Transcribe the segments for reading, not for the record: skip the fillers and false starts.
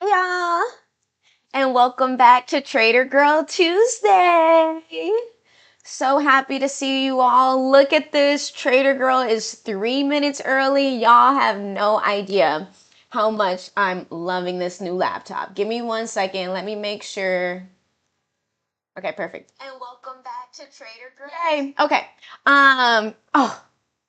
y'all, and welcome back to Trader Girl Tuesday. So happy to see you all. Look at this. Trader Girl is 3 minutes early. Y'all have no idea how much I'm loving this new laptop. Give me 1 second. Let me make sure. Okay, perfect. And welcome back to Trader Girl. Yay. Okay. I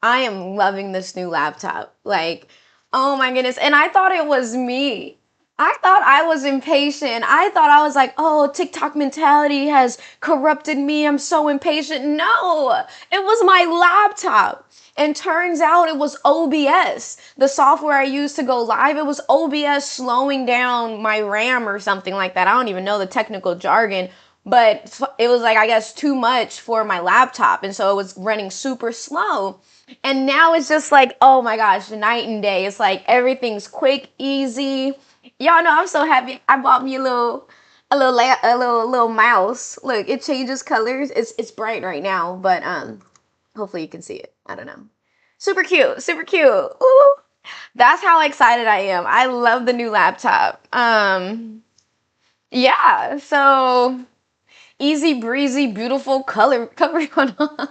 am loving this new laptop. Like, oh my goodness. And I thought it was me. I thought I was impatient. I thought I was like, oh, TikTok mentality has corrupted me. I'm so impatient. No, it was my laptop. And turns out it was OBS, the software I used to go live. It was OBS slowing down my RAM or something like that. I don't even know the technical jargon, but it was like, I guess, too much for my laptop. And so it was running super slow. And now it's just like, oh my gosh, night and day. It's like everything's quick, easy. Y'all know I'm so happy. I bought me a little mouse. Look, it changes colors. It's bright right now, but hopefully you can see it. I don't know. Super cute, super cute. Ooh. That's how excited I am. I love the new laptop. Yeah, so easy breezy, beautiful color going on.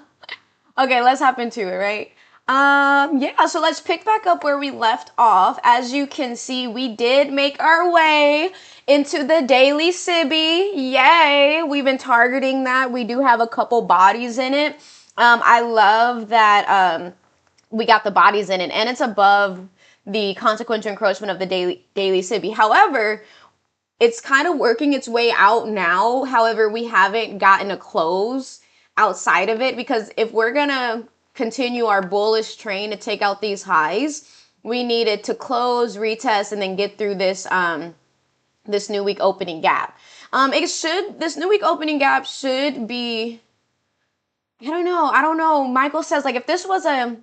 Okay, let's hop into it, right? Yeah, so let's pick back up where we left off. As you can see, we did make our way into the daily Sibby. Yay! We've been targeting that. We do have a couple bodies in it. I love that we got the bodies in it, and it's above the consequential encroachment of the daily Sibby. However, it's kind of working its way out now. However, we haven't gotten a close outside of it, because if we're gonna continue our bullish train to take out these highs, we needed to close, retest, and then get through this this new week opening gap. This new week opening gap should be, I don't know. Michael says, like, if this was maybe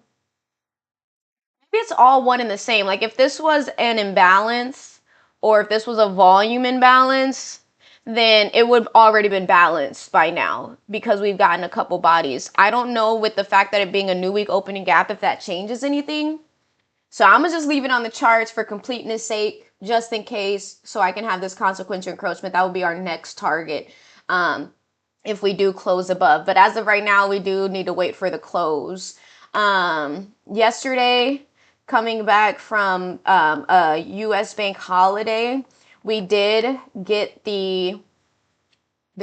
it's all one and the same. Like, if this was an imbalance, or if this was a volume imbalance, then it would already been balanced by now, because we've gotten a couple bodies. I don't know, with the fact that it being a new week opening gap, if that changes anything. So I'm gonna just leave it on the charts for completeness sake, just in case, so I can have this consequential encroachment. That will be our next target if we do close above. But as of right now, we do need to wait for the close. Yesterday, coming back from a U.S. bank holiday, we did get the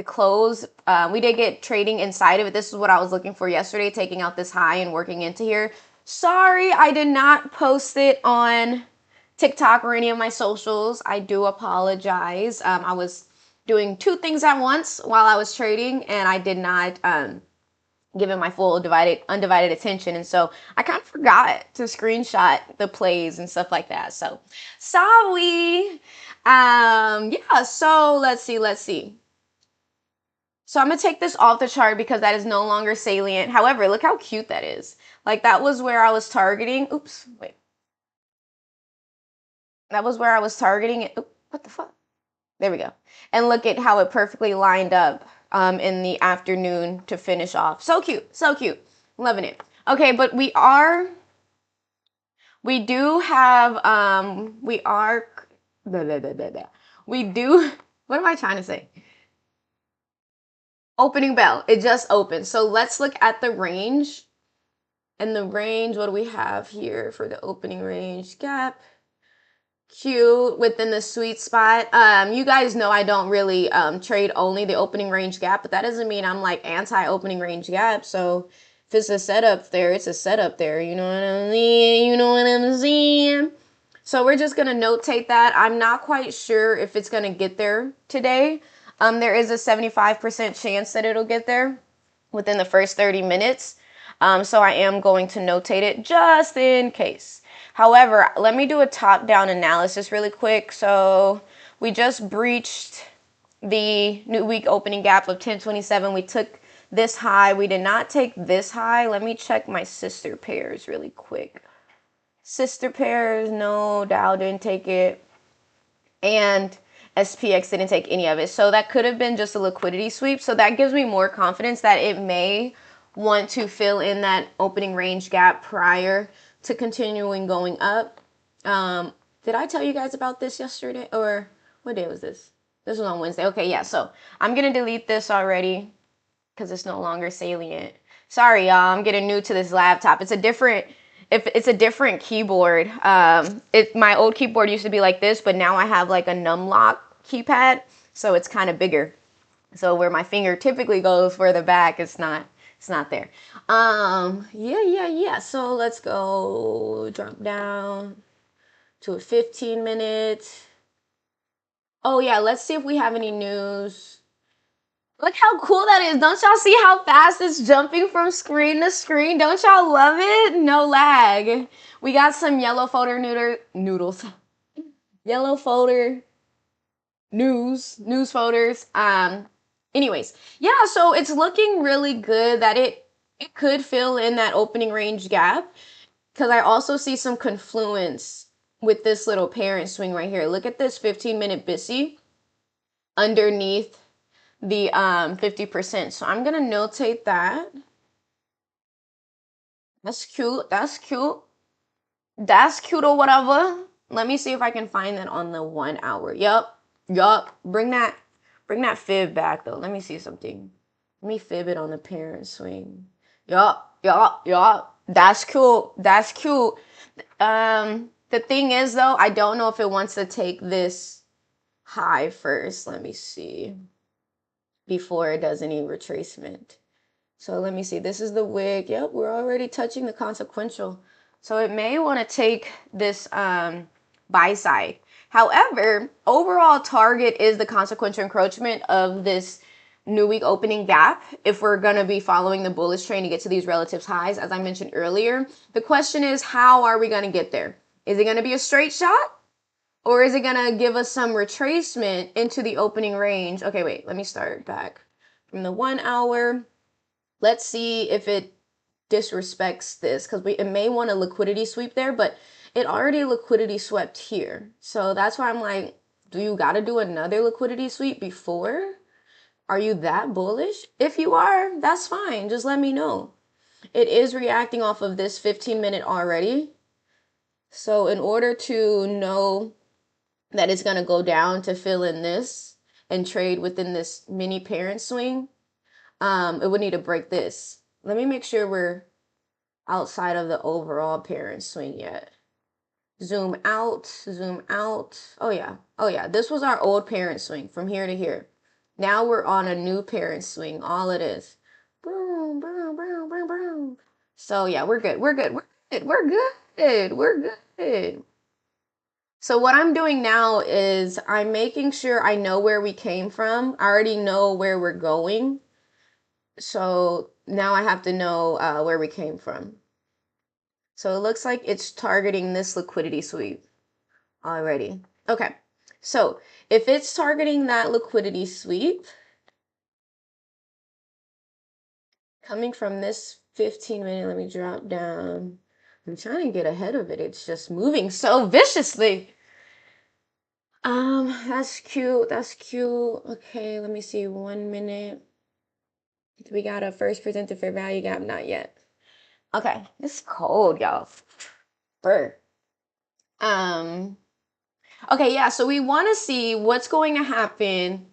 close. We did get trading inside of it. This is what I was looking for yesterday, taking out this high and working into here. Sorry, I did not post it on TikTok or any of my socials. I do apologize. I was doing two things at once while I was trading, and I did not give it my full undivided attention. And so I kind of forgot to screenshot the plays and stuff like that. So sorry. Yeah, so let's see. So I'm gonna take this off the chart because that is no longer salient. However, look how cute that is. Like, that was where I was targeting. Oops, wait. That was where I was targeting it. Oop, what the fuck? There we go. And look at how it perfectly lined up in the afternoon to finish off. So cute, so cute. Loving it. Okay, but we do have, what am I trying to say? Opening bell. It just opened. So let's look at the range. And the range, what do we have here for the opening range gap? Cute, within the sweet spot. You guys know I don't really trade only the opening range gap, but that doesn't mean I'm like anti-opening range gap. So if it's a setup there, it's a setup there. You know what I'm saying? You know what I'm saying? So we're just gonna notate that. I'm not quite sure if it's gonna get there today. There is a 75% chance that it'll get there within the first 30 minutes. So I am going to notate it just in case. However, let me do a top-down analysis really quick. So we just breached the new week opening gap of 1027. We took this high. We did not take this high. Let me check my sister pairs really quick. Sister pairs, no, Dow didn't take it. And SPX didn't take any of it. So that could have been just a liquidity sweep. So that gives me more confidence that it may want to fill in that opening range gap prior to continuing going up. Did I tell you guys about this yesterday, or What day was this? This was on Wednesday. Okay, yeah. So I'm gonna delete this already because it's no longer salient. Sorry, y'all. I'm getting new to this laptop. It's a different, if it's a different keyboard. My old keyboard used to be like this, but now I have like a numlock keypad, so it's kind of bigger. So where my finger typically goes for the back, it's not there. Yeah. So let's go drop down to a 15 minutes. Oh yeah, let's see if we have any news. Look how cool that is. Don't y'all see how fast it's jumping from screen to screen? Don't y'all love it? No lag. We got some yellow folder noodles. Yellow folder news folders. Anyways, yeah, so it's looking really good that it could fill in that opening range gap, because I also see some confluence with this little parent swing right here. Look at this 15-minute BISI underneath the 50%. So I'm gonna notate that. That's cute. That's cute. That's cute or whatever. Let me see if I can find that on the 1 hour. Yup. Bring that fib back though. Let me see something. Let me fib it on the parent swing. Yup. That's cool. That's cute. The thing is though, I don't know if it wants to take this high first. Let me see. Before it does any retracement. So let me see. This is the wick. Yep, we're already touching the consequential. So it may want to take this buy side. However, overall target is the consequential encroachment of this new week opening gap if we're going to be following the bullish train to get to these relative highs, as I mentioned earlier. The question is, how are we going to get there? Is it going to be a straight shot? Or is it going to give us some retracement into the opening range? Okay, wait, let me start back from the 1 hour. Let's see if it disrespects this, because it may want a liquidity sweep there, but it already liquidity swept here. So that's why I'm like, do you got to do another liquidity sweep before? Are you that bullish? If you are, that's fine. Just let me know. It is reacting off of this 15-minute already. So in order to know that it's going to go down to fill in this and trade within this mini parent swing, it would need to break this. Let me make sure we're outside of the overall parent swing yet. Zoom out. Oh yeah, this was our old parent swing from here to here. Now we're on a new parent swing. All it is. Boom, boom, boom, boom, boom. So yeah, we're good. So what I'm doing now is I'm making sure I know where we came from. I already know where we're going. So now I have to know where we came from. So it looks like it's targeting this liquidity sweep already. Okay, so if it's targeting that liquidity sweep, coming from this 15-minute, let me drop down. I'm trying to get ahead of it. It's just moving so viciously. That's cute. Okay, let me see. 1 minute. We got a first presented fair value gap. Not yet. Okay, it's cold, y'all. Fur. Okay, yeah, so we want to see what's going to happen.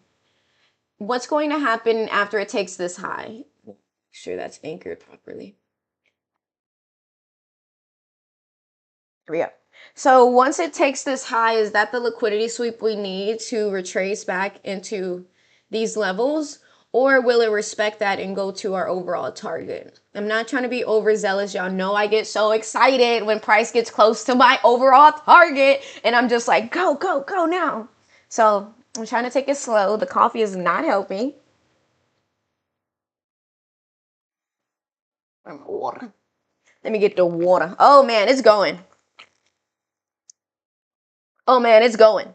What's going to happen after it takes this high? Make sure that's anchored properly. Here we go. So once it takes this high, is that the liquidity sweep we need to retrace back into these levels? Or will it respect that and go to our overall target? I'm not trying to be overzealous. Y'all know I get so excited when price gets close to my overall target. And I'm just like, go now. So I'm trying to take it slow. The coffee is not helping. Water. Let me get the water. Oh man, it's going. Oh man, it's going.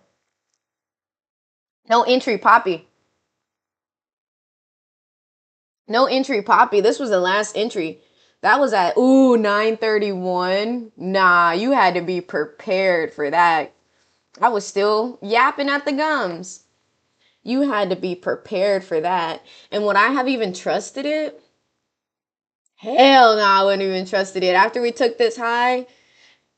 No entry, Poppy. No entry, Poppy. This was the last entry. That was at, 9:31. Nah, you had to be prepared for that. I was still yapping at the gums. You had to be prepared for that. And would I have even trusted it? Hell no, I wouldn't even trusted it. After we took this high,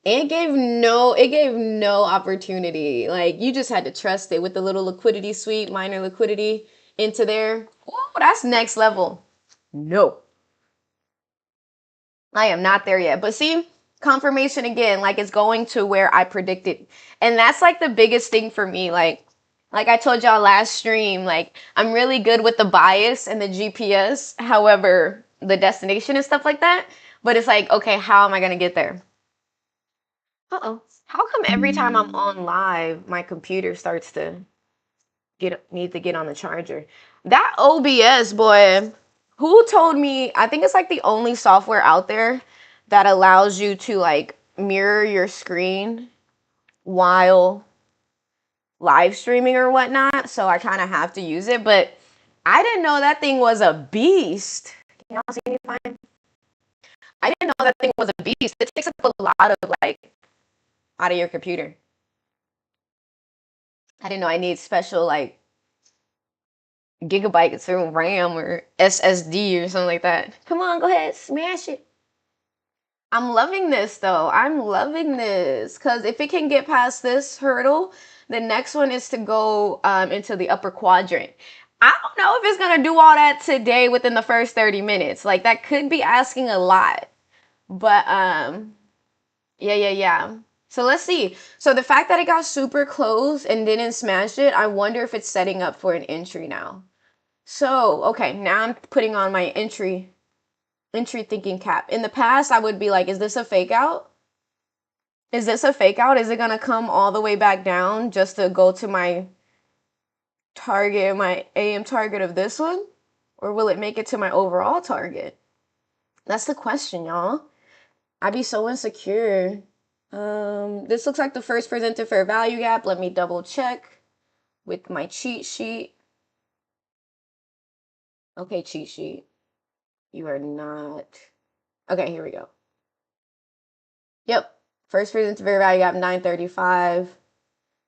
It gave no opportunity. Like you just had to trust it with the little liquidity sweep, minor liquidity into there. Oh, that's next level. No, I am not there yet. But see, confirmation again, like it's going to where I predicted. And that's like the biggest thing for me. Like I told y'all last stream, like I'm really good with the bias and the GPS. However, the destination and stuff like that. But it's like, okay, how am I gonna get there? Uh-oh. How come every time I'm on live, my computer starts to need to get on the charger? That OBS, boy, who told me? I think it's like the only software out there that allows you to like mirror your screen while live streaming or whatnot. So I kind of have to use it, but I didn't know that thing was a beast. Can y'all see me fine? I didn't know that thing was a beast. It takes up a lot of like out of your computer. I didn't know I need special like gigabytes of RAM or SSD or something like that. Come on, go ahead, smash it. I'm loving this though. I'm loving this because if it can get past this hurdle, the next one is to go into the upper quadrant. I don't know if it's gonna do all that today within the first 30 minutes. Like that could be asking a lot. But yeah. So let's see. So the fact that it got super close and didn't smash it, I wonder if it's setting up for an entry now. So, okay, now I'm putting on my entry thinking cap. In the past, I would be like, is this a fake out? Is this a fake out? Is it gonna come all the way back down just to go to my target, my AM target of this one? Or will it make it to my overall target? That's the question, y'all. I'd be so insecure. This looks like the first presented fair value gap. Let me double check with my cheat sheet. Okay, cheat sheet. You are not. Okay, here we go. Yep. First presented fair value gap 935.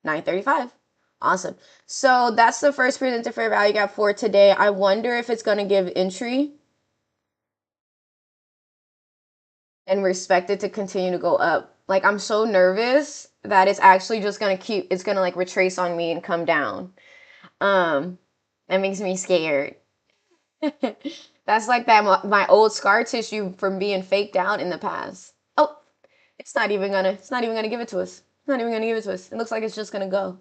935. Awesome. So that's the first presented fair value gap for today. I wonder if it's going to give entry and respect it to continue to go up. Like I'm so nervous that it's actually just going to it's going to like retrace on me and come down. That makes me scared. That's like that my old scar tissue from being faked out in the past. Oh, it's not even gonna give it to us. It's not even gonna give it to us. It looks like it's just gonna go.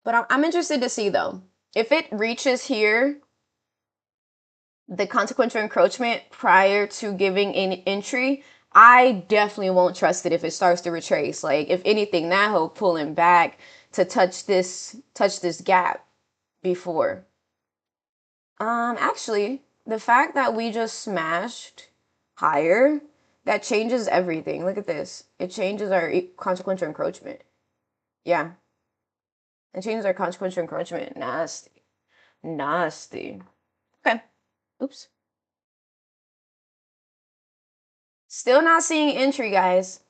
But I'm interested to see though. If it reaches here, the consequential encroachment prior to giving any entry, I definitely won't trust it if it starts to retrace. Like if anything, that hoe pulling back to touch this gap before. Actually, the fact that we just smashed higher, that changes everything. Look at this. It changes our consequential encroachment. Yeah. It changes our consequential encroachment. Nasty. Nasty. Okay. Oops. Still not seeing entry, guys.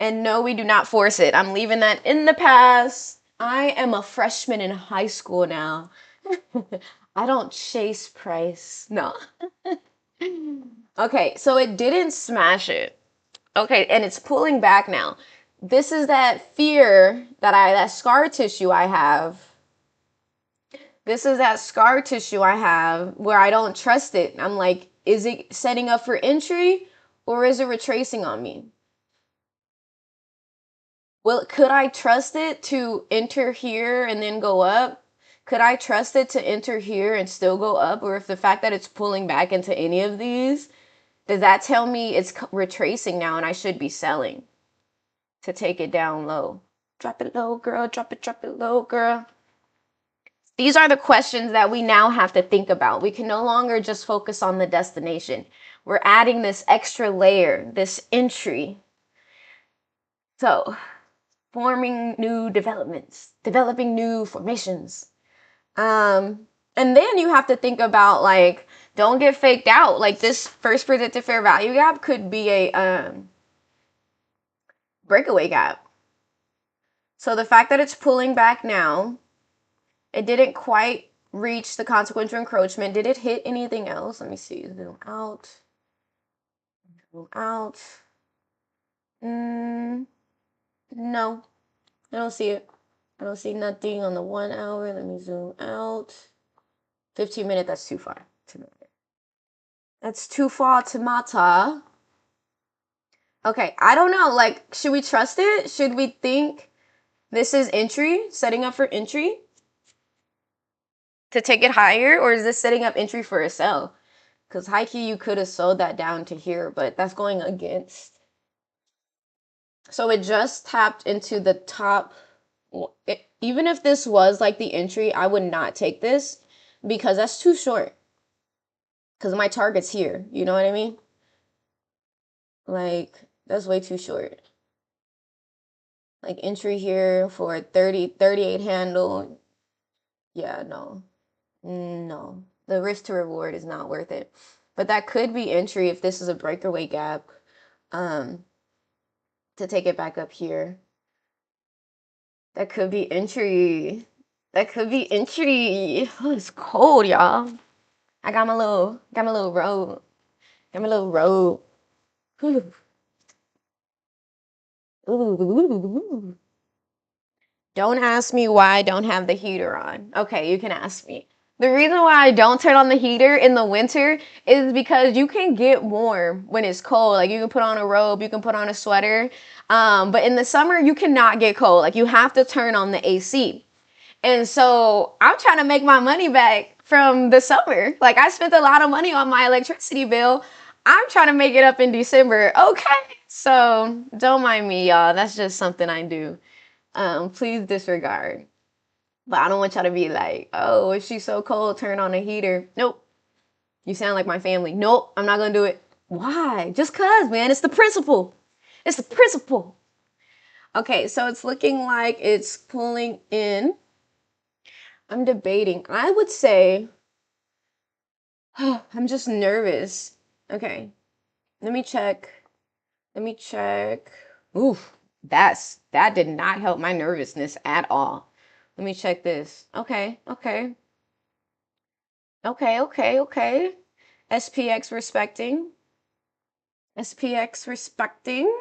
And no, we do not force it. I'm leaving that in the past. I am a freshman in high school now. I don't chase price. No. Okay, so it didn't smash it. Okay, and it's pulling back now. This is that fear that scar tissue I have. This is that scar tissue I have where I don't trust it. I'm like, is it setting up for entry or is it retracing on me? Well, could I trust it to enter here and then go up? Could I trust it to enter here and still go up? Or if the fact that it's pulling back into any of these, does that tell me it's retracing now and I should be selling to take it down low? Drop it low, girl. Drop it low, girl. These are the questions that we now have to think about. We can no longer just focus on the destination. We're adding this extra layer, this entry. So, forming new developments, developing new formations. And then you have to think about like, don't get faked out. Like this first predicted fair value gap could be a breakaway gap. So the fact that it's pulling back now, it didn't quite reach the consequential encroachment. Did it hit anything else? Let me see. Zoom out. Zoom out. No, I don't see it. I don't see nothing on the 1 hour. Let me zoom out. 15 minutes, that's too far to me. That's too far to Mata. Okay, I don't know. Like, should we trust it? Should we think this is entry, setting up for entry to take it higher? Or is this setting up entry for a sell? Because high key, you could have sold that down to here, but that's going against. So it just tapped into the top. Even if this was like the entry, I would not take this because that's too short. Because my target's here. You know what I mean? Like, that's way too short. Like entry here for 38 handle. Yeah, no. No. The risk to reward is not worth it. But that could be entry if this is a breakaway gap. To take it back up here. That could be entry. That could be entry. Oh, it's cold, y'all. I got my little robe. Got my little robe. Ooh. Ooh. Don't ask me why I don't have the heater on. Okay, you can ask me. The reason why I don't turn on the heater in the winter is because you can get warm when it's cold. Like you can put on a robe, you can put on a sweater. But in the summer, you cannot get cold. Like you have to turn on the AC. And so I'm trying to make my money back from the summer. Like I spent a lot of money on my electricity bill. I'm trying to make it up in December. Okay. So don't mind me, y'all. That's just something I do. Please disregard. But I don't want y'all to be like, oh, if she's so cold, turn on the heater. Nope. You sound like my family. Nope, I'm not gonna do it. Why? Just cause, man. It's the principle. It's the principle. Okay, so it's looking like it's pulling in. I'm debating. I would say, I'm just nervous. Okay, let me check. Let me check. Oof, that did not help my nervousness at all. Let me check this. Okay. SPX respecting. SPX respecting.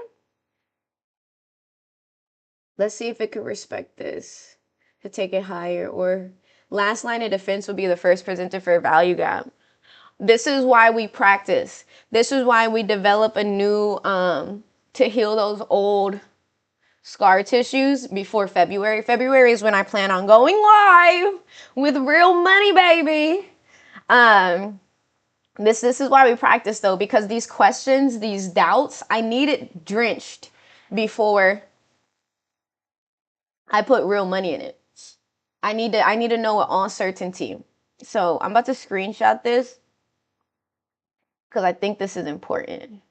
Let's see if it could respect this to take it higher, or last line of defense would be the first presented for a value gap. This is why we practice. This is why we develop a new to heal those old scar tissues before February. February is when I plan on going live with real money, baby. This is why we practice though, because these questions, these doubts, I need it drenched before I put real money in it. I need to know with all certainty. So I'm about to screenshot this because I think this is important.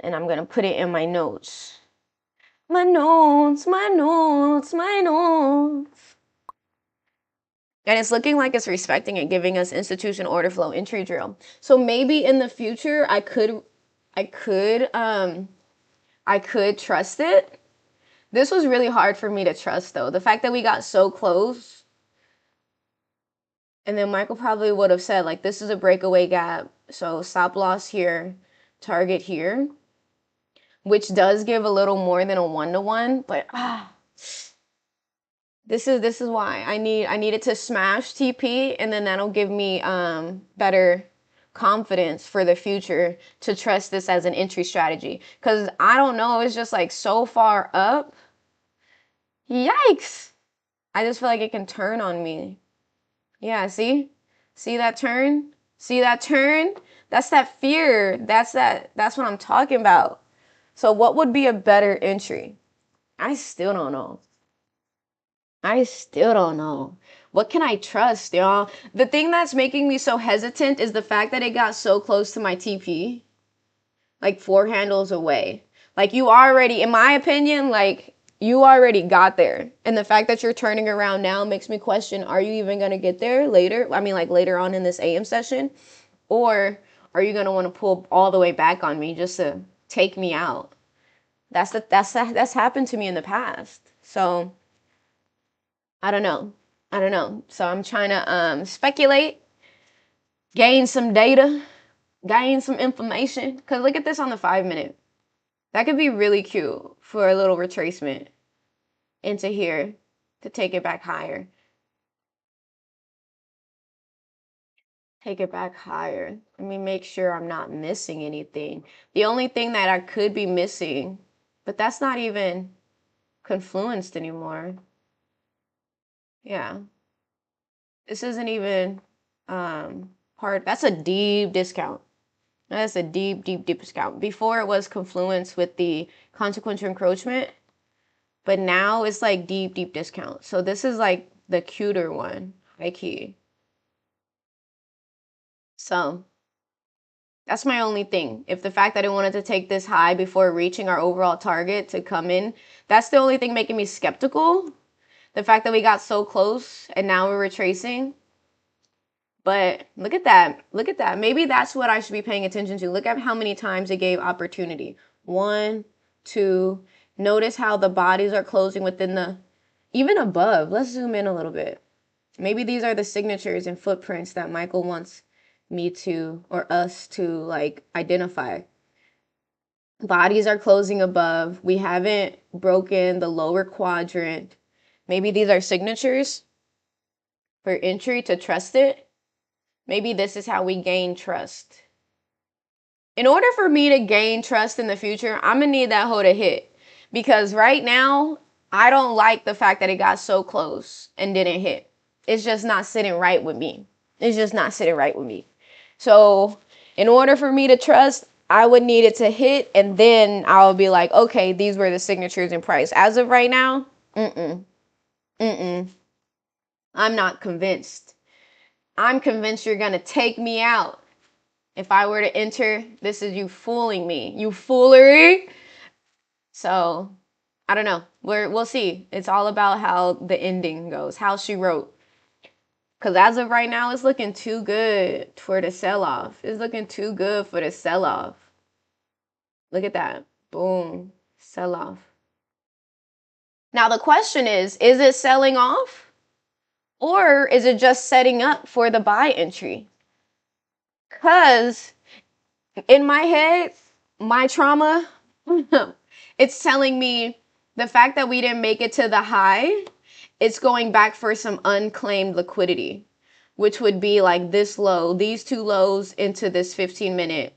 And I'm gonna put it in my notes. My notes. And it's looking like it's respecting and giving us institution order flow entry drill. So maybe in the future I could trust it. This was really hard for me to trust though. The fact that we got so close. And then Michael probably would have said like, this is a breakaway gap. So stop loss here, target here, which does give a little more than a 1-to-1, but this is why I needed to smash TP, and then that'll give me better confidence for the future to trust this as an entry strategy. Cause I don't know, it's just like so far up. Yikes. I just feel like it can turn on me. Yeah, see that turn? See that turn? That's that fear. That's what I'm talking about. So what would be a better entry? I still don't know. What can I trust, y'all? The thing that's making me so hesitant is the fact that it got so close to my TP. Like 4 handles away. Like you already, in my opinion, like you already got there. And the fact that you're turning around now makes me question, are you even going to get there later? I mean, like later on in this AM session? Or are you going to want to pull all the way back on me just to take me out? That's happened to me in the past. So I don't know. So I'm trying to speculate, gain some data, gain some information. Because look at this on the 5-minute. That could be really cute for a little retracement into here to take it back higher. Take it back higher. Let me make sure I'm not missing anything. The only thing that I could be missing, but that's not even confluenced anymore. Yeah. This isn't even that's a deep discount. That's a deep, deep, deep discount. Before it was confluence with the consequential encroachment, but now it's like deep, deep discount. So this is like the cuter one, high key. So that's my only thing. If the fact that I wanted to take this high before reaching our overall target to come in, that's the only thing making me skeptical. The fact that we got so close and now we're retracing. But look at that. Look at that. Maybe that's what I should be paying attention to. Look at how many times it gave opportunity. 1, 2. Notice how the bodies are closing within the, even above. Let's zoom in a little bit. Maybe these are the signatures and footprints that Michael wants me to, or us to, like, identify. Bodies are closing above. We haven't broken the lower quadrant. Maybe these are signatures for entry to trust it. Maybe this is how we gain trust. In order for me to gain trust in the future, I'm gonna need that hoe to hit. Because right now, I don't like the fact that it got so close and didn't hit. It's just not sitting right with me. It's just not sitting right with me. So in order for me to trust, I would need it to hit, and then I'll be like, okay, these were the signatures and price. As of right now, I'm not convinced. I'm convinced you're gonna take me out. If I were to enter, this is you fooling me. You foolery. So I don't know. We'll see. It's all about how the ending goes, how she wrote. Because as of right now, it's looking too good for the sell-off. It's looking too good for the sell-off. Look at that. Boom. Sell-off. Now the question is it selling off? Or is it just setting up for the buy entry? Because in my head, my trauma, it's telling me the fact that we didn't make it to the high, it's going back for some unclaimed liquidity, which would be like this low, these two lows into this 15-minute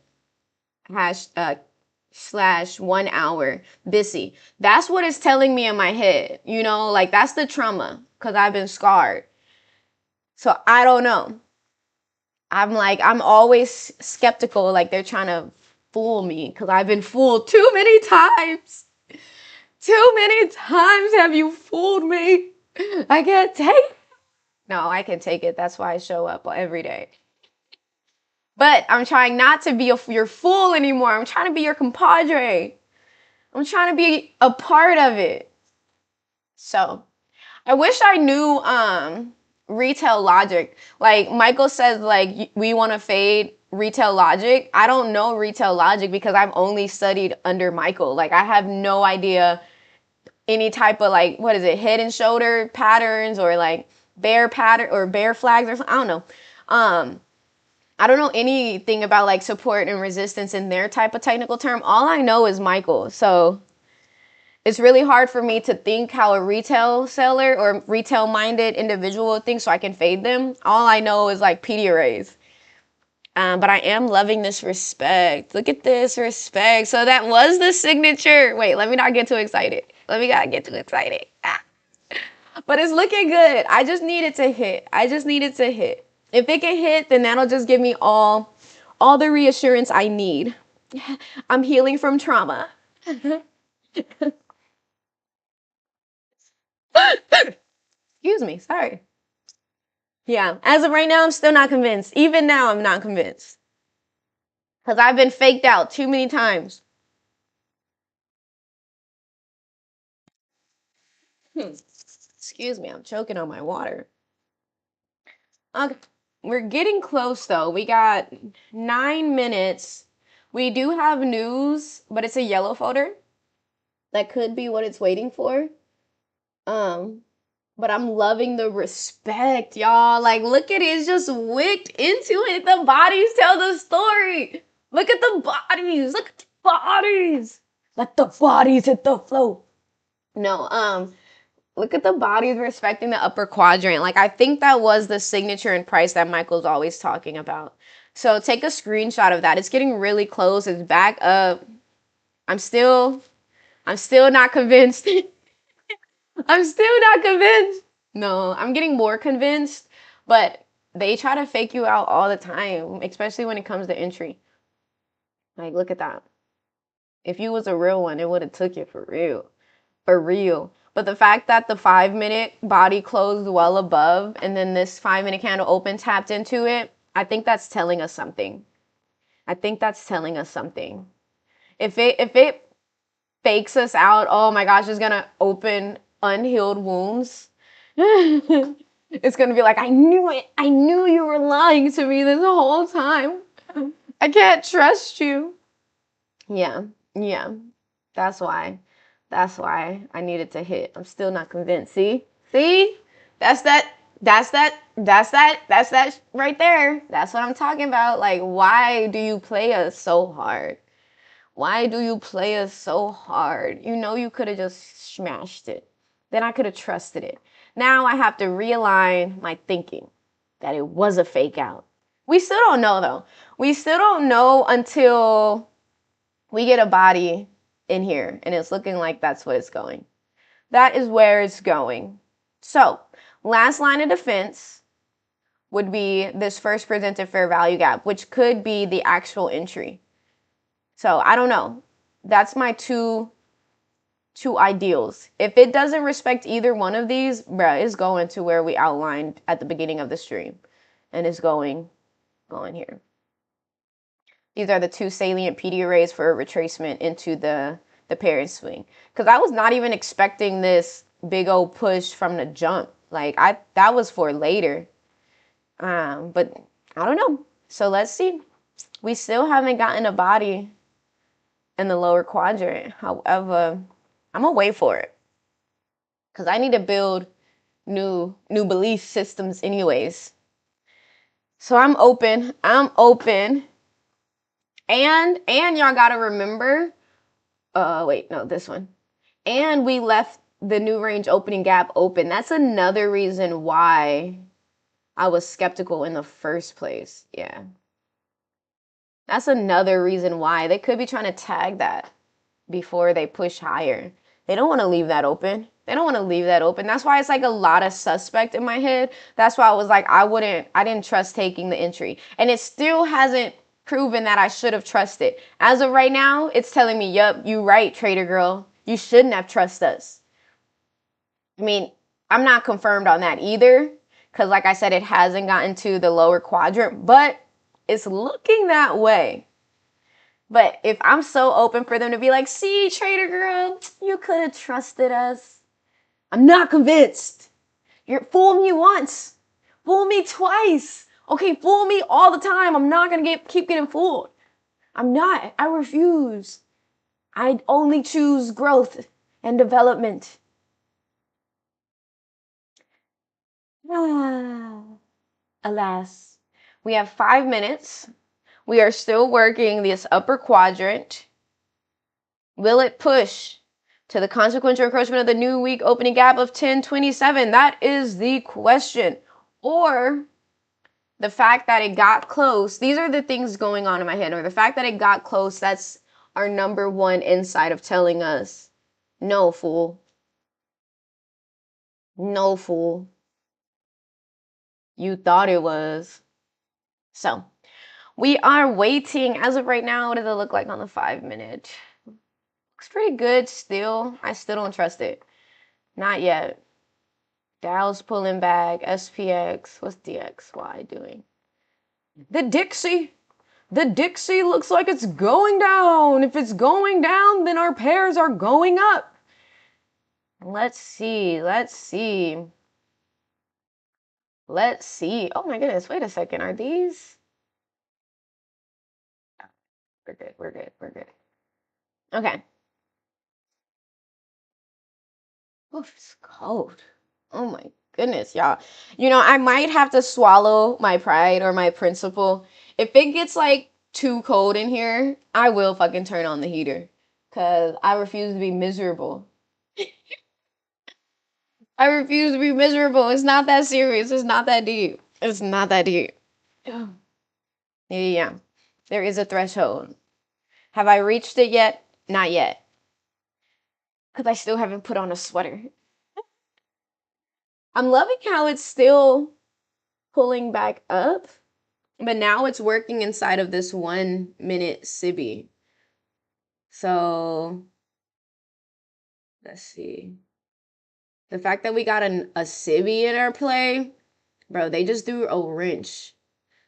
slash 1 hour BISI. That's what it's telling me in my head, you know, like that's the trauma because I've been scarred. So I don't know. I'm always skeptical, like they're trying to fool me because I've been fooled too many times. Too many times have you fooled me. I can't take it. No, I can take it. That's why I show up every day. But I'm trying not to be your fool anymore. I'm trying to be your compadre. I'm trying to be a part of it. So I wish I knew retail logic. Like Michael says, like we want to fade retail logic. I don't know retail logic because I've only studied under Michael. Like I have no idea any type of like, what is it, head and shoulder patterns or like bear pattern or bear flags or something. I don't know. I don't know anything about like support and resistance in their type of technical term. All I know is Michael. So it's really hard for me to think how a retail seller or retail minded individual thinks so I can fade them. All I know is like PD arrays. But I am loving this respect. Look at this respect. So that was the signature. Wait, let me not get too excited. Let me not get too excited. But it's looking good. I just need it to hit. I just need it to hit. If it can hit, then that'll just give me all the reassurance I need. I'm healing from trauma. Excuse me, sorry. Yeah, as of right now, I'm still not convinced. Even now, I'm not convinced. Because I've been faked out too many times. Excuse me, I'm choking on my water. Okay, we're getting close though. We got 9 minutes. We do have news, but it's a yellow folder. That could be what it's waiting for. But I'm loving the respect, y'all. Like, look at it. It's just wicked into it. The bodies tell the story. Look at the bodies. Look at the bodies. Let the bodies hit the floor. No, look at the bodies respecting the upper quadrant. Like, I think that was the signature and price that Michael's always talking about. So take a screenshot of that. It's getting really close. It's back up. I'm still not convinced. I'm still not convinced. No, I'm getting more convinced, but they try to fake you out all the time, especially when it comes to entry. Like, look at that. If you was a real one, it would have took you for real. For real. But the fact that the 5-minute body closed well above and then this 5-minute candle open tapped into it, I think that's telling us something. I think that's telling us something. If it fakes us out, oh my gosh, it's gonna open unhealed wounds. It's gonna be like, I knew it. I knew you were lying to me this whole time. I can't trust you. Yeah, yeah. That's why. That's why I needed to hit. I'm still not convinced. See? See? That's that. That's that. That's that. That's that right there. That's what I'm talking about. Like, why do you play us so hard? Why do you play us so hard? You know you could have just smashed it. Then I could have trusted it. Now I have to realign my thinking that it was a fake out. We still don't know though. We still don't know until we get a body in here and it's looking like that's what it's going. That is where it's going. So, last line of defense would be this first presented fair value gap, which could be the actual entry. So I don't know. That's my two ideals. If it doesn't respect either one of these, bruh, it's going to where we outlined at the beginning of the stream. And it's going here. These are the two salient PD arrays for a retracement into the parent swing. Because I was not even expecting this big old push from the jump. Like, that was for later. But I don't know. So let's see. We still haven't gotten a body in the lower quadrant. However, I'm gonna wait for it because I need to build new belief systems anyways. So I'm open. And y'all gotta remember, wait, no, this one. And we left the new range opening gap open. That's another reason why I was skeptical in the first place. Yeah. That's another reason why they could be trying to tag that before they push higher. They don't want to leave that open. They don't want to leave that open. That's why it's like a lot of suspect in my head. That's why I was like, I didn't trust taking the entry. And it still hasn't proven that I should have trusted. As of right now, it's telling me, yup, you right, trader girl. You shouldn't have trusted us. I mean, I'm not confirmed on that either. Because like I said, it hasn't gotten to the lower quadrant, but it's looking that way. But if I'm so open for them to be like, see, trader girl, you could have trusted us. I'm not convinced. You're fool me once. Fool me twice. Okay, fool me all the time. I'm not going to keep getting fooled. I'm not. I refuse. I only choose growth and development. Alas, we have 5 minutes. We are still working this upper quadrant. Will it push to the consequential encroachment of the new week opening gap of 1027? That is the question. Or the fact that it got close. These are the things going on in my head. Or the fact that it got close, that's our number one insight of telling us, no, fool. No, fool. You thought it was. So, we are waiting. As of right now, what does it look like on the 5 minute? Looks pretty good still. I still don't trust it. Not yet. Dow's pulling back. SPX. What's DXY doing? The Dixie. The Dixie looks like it's going down. If it's going down, then our pairs are going up. Let's see. Let's see. Let's see. Oh my goodness. Wait a second. Are these? We're good. We're good. We're good. Okay. Oof, it's cold. Oh my goodness, y'all. I might have to swallow my pride or my principle. If it gets like too cold in here, I will fucking turn on the heater. Cause I refuse to be miserable. I refuse to be miserable. It's not that serious. It's not that deep. It's not that deep. Yeah. There is a threshold. Have I reached it yet? Not yet. Because I still haven't put on a sweater. I'm loving how it's still pulling back up, but now it's working inside of this 1 minute Sibi. So let's see. The fact that we got a Sibi in our play, bro, they just threw a wrench.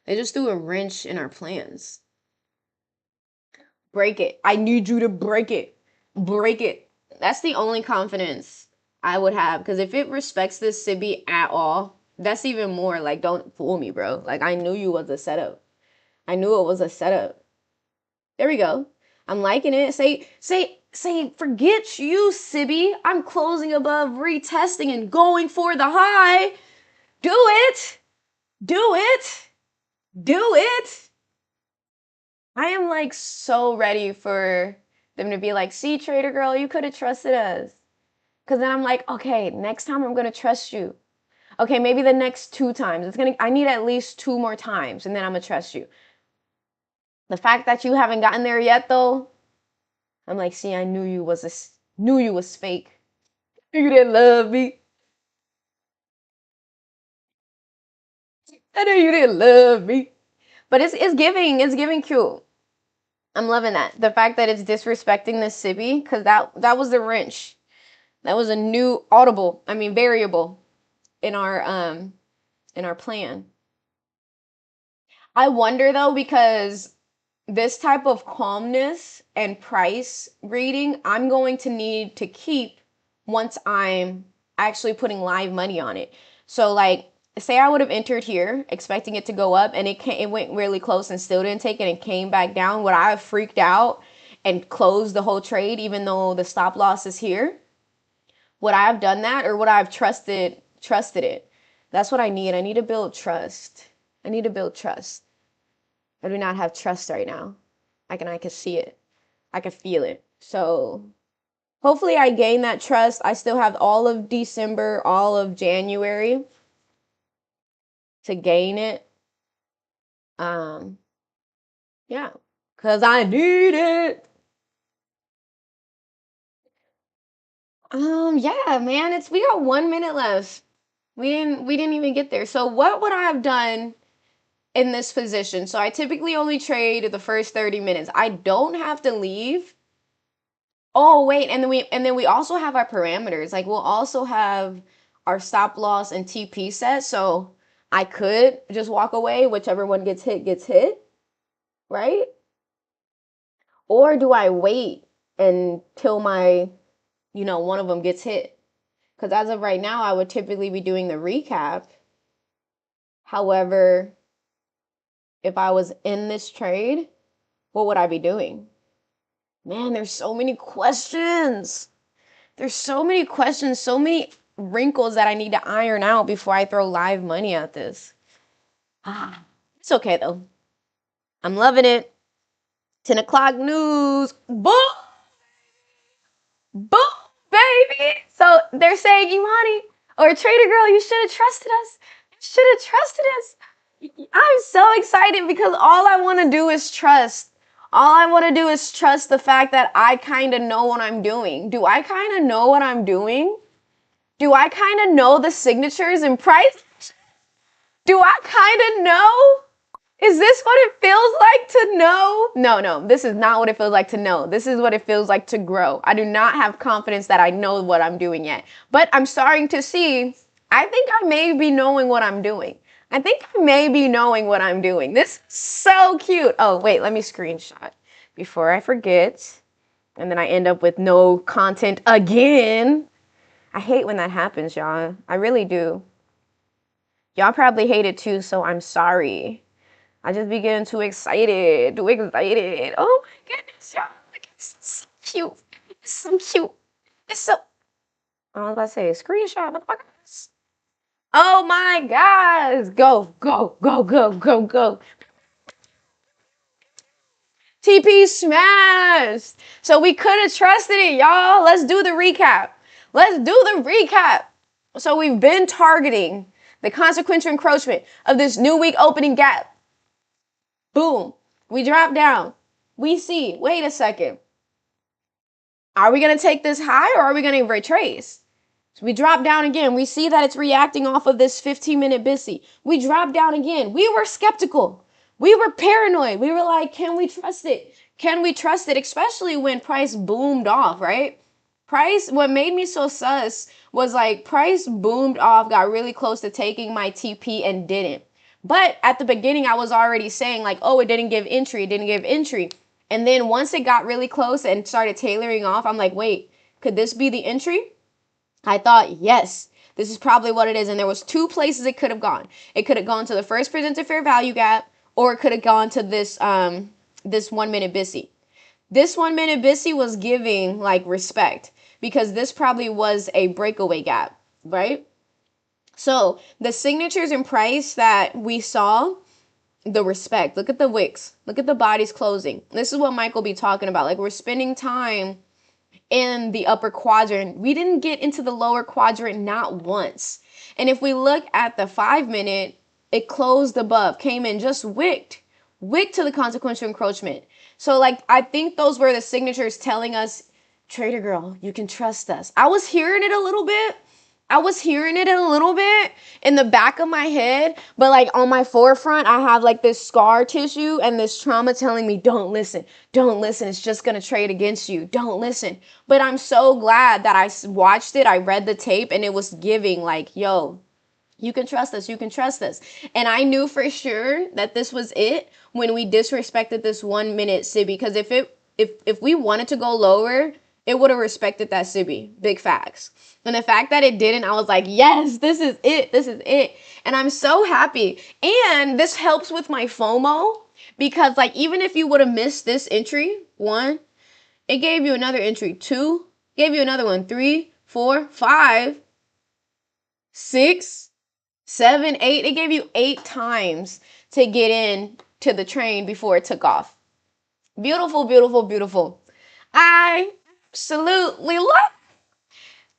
They just threw a wrench in our plans. Break it. I need you to break it. Break it. That's the only confidence I would have. Because if it respects this Sibi at all, that's even more like, don't fool me, bro. Like, I knew you was a setup. I knew it was a setup. There we go. I'm liking it. Say, forget you, Sibi. I'm closing above, retesting, and going for the high. Do it. Do it. Do it. I am like so ready for them to be like, see, Trader Girl, you could have trusted us. Because then I'm like, okay, next time I'm going to trust you. Okay, maybe the next 2 times. I need at least 2 more times and then I'm going to trust you. The fact that you haven't gotten there yet though, I'm like, see, I knew you was fake. You didn't love me. I knew you didn't love me. But it's giving cute. I'm loving that. The fact that it's disrespecting the Sibi, because that was the wrench. That was a new variable in our plan. I wonder though, because this type of calmness and price reading, I'm going to need to keep once I'm actually putting live money on it. So like, say I would have entered here expecting it to go up and it went really close and still didn't take it and came back down. Would I have freaked out and closed the whole trade even though the stop loss is here? Would I have done that, or would I have trusted it? That's what I need. I need to build trust. I need to build trust. I do not have trust right now. I can see it. I can feel it. So hopefully I gain that trust. I still have all of December, all of January to gain it. Yeah, cause I need it. Yeah, man. We got 1 minute left. We didn't even get there. So what would I have done in this position? So I typically only trade the first 30 minutes. I don't have to leave. Oh, wait, and then we also have our parameters. Like we'll also have our stop loss and TP set. So I could just walk away, whichever one gets hit, right? Or do I wait until one of them gets hit? Because as of right now, I would typically be doing the recap. However, if I was in this trade, what would I be doing? Man, there's so many questions. There's so many questions, so many wrinkles that I need to iron out before I throw live money at this. It's okay though. I'm loving it. 10 o'clock news. Boom! Boom, baby. So they're saying, Imani, or Trader Girl, you should have trusted us. You should have trusted us. I'm so excited because all I want to do is trust. All I want to do is trust the fact that I kind of know what I'm doing. Do I kind of know what I'm doing? Do I kind of know the signatures and price? Do I kind of know? Is this what it feels like to know? No, this is not what it feels like to know. This is what it feels like to grow. I do not have confidence that I know what I'm doing yet. But I'm starting to see, I think I may be knowing what I'm doing. I think I may be knowing what I'm doing. This is so cute. Oh, wait, let me screenshot before I forget. And then I end up with no content again. I hate when that happens, y'all. I really do. Y'all probably hate it too, so I'm sorry. I just be getting too excited. Oh my goodness, y'all. It's so cute. It's so cute. It's so. I was about to say, screenshot, motherfuckers. Oh my gosh. Go, go, go, go, go, go. TP smashed. So we could have trusted it, y'all. Let's do the recap. Let's do the recap. So we've been targeting the consequential encroachment of this new week opening gap. Boom. We drop down. We see, wait a second. Are we going to take this high or are we going to retrace? So we drop down again. We see that it's reacting off of this 15-minute BISI. We drop down again. We were skeptical. We were paranoid. We were like, can we trust it? Can we trust it? Especially when price boomed off, right? Price, what made me so sus was like price boomed off, got really close to taking my TP and didn't. But at the beginning, I was already saying like, oh, it didn't give entry. It didn't give entry. And then once it got really close and started tailoring off, I'm like, wait, could this be the entry? I thought, yes, this is probably what it is. And there was two places it could have gone. It could have gone to the first presented fair value gap, or it could have gone to this 1 minute BISI. This 1 minute BISI was giving like respect because this probably was a breakaway gap, right? So the signatures and price that we saw, the respect. Look at the wicks. Look at the bodies closing. This is what Michael be talking about. Like we're spending time in the upper quadrant. We didn't get into the lower quadrant not once. And if we look at the 5 minute, it closed above, came in, just wicked to the consequential encroachment. So like, I think those were the signatures telling us, Trader Girl, you can trust us. I was hearing it a little bit. In the back of my head, but like on my forefront, I have like this scar tissue and this trauma telling me, don't listen. It's just going to trade against you. Don't listen. But I'm so glad that I watched it. I read the tape and it was giving like, yo, you can trust us. And I knew for sure that this was it when we disrespected this 1 minute SIBI. Because if we wanted to go lower, it would have respected that SIBI. Big facts. And the fact that it didn't, I was like, yes, this is it. And I'm so happy. And this helps with my FOMO because like, even if you would have missed this entry, 1, it gave you another entry, 2, gave you another one, 3, 4, 5, 6, 7, 8. It gave you 8 times to get in to the train before it took off. Beautiful, beautiful, beautiful. I absolutely love.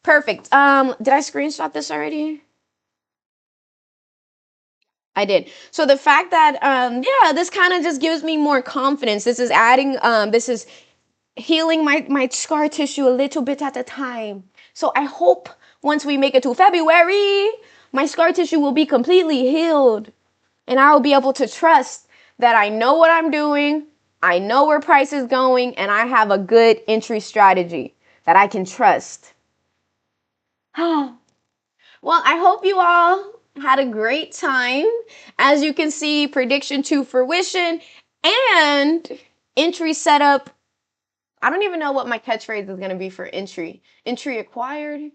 Perfect. Did I screenshot this already? I did. So the fact that yeah, this kind of just gives me more confidence. This is adding this is healing my scar tissue a little bit at a time. So I hope once we make it to February, my scar tissue will be completely healed and I will be able to trust that I know what I'm doing, I know where price is going, and I have a good entry strategy that I can trust. Well, I hope you all had a great time. As you can see, prediction to fruition and entry setup. I don't even know what my catchphrase is going to be for entry. Entry acquired?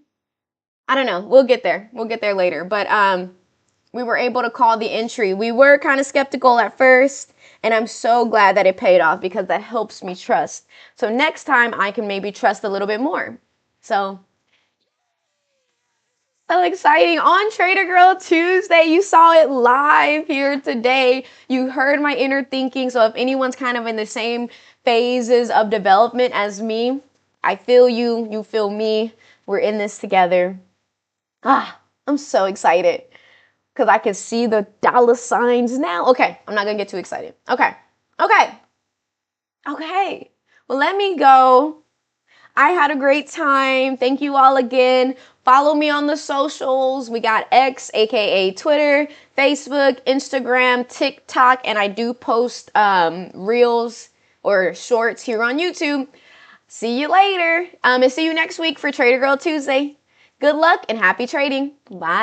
I don't know. We'll get there. We'll get there later. But we were able to call the entry. We were kind of skeptical at first, and I'm so glad that it paid off because that helps me trust. So next time I can maybe trust a little bit more. So exciting. On Trader Girl Tuesday, you saw it live here today. You heard my inner thinking. So if anyone's kind of in the same phases of development as me, I feel you, you feel me. We're in this together. I'm so excited because I can see the dollar signs now. Okay, I'm not gonna get too excited. Okay. Well, let me go. I had a great time. Thank you all again. Follow me on the socials. We got X, aka Twitter, Facebook, Instagram, TikTok, and I do post reels or shorts here on YouTube. See you later. And see you next week for Trader Girl Tuesday. Good luck and happy trading. Bye.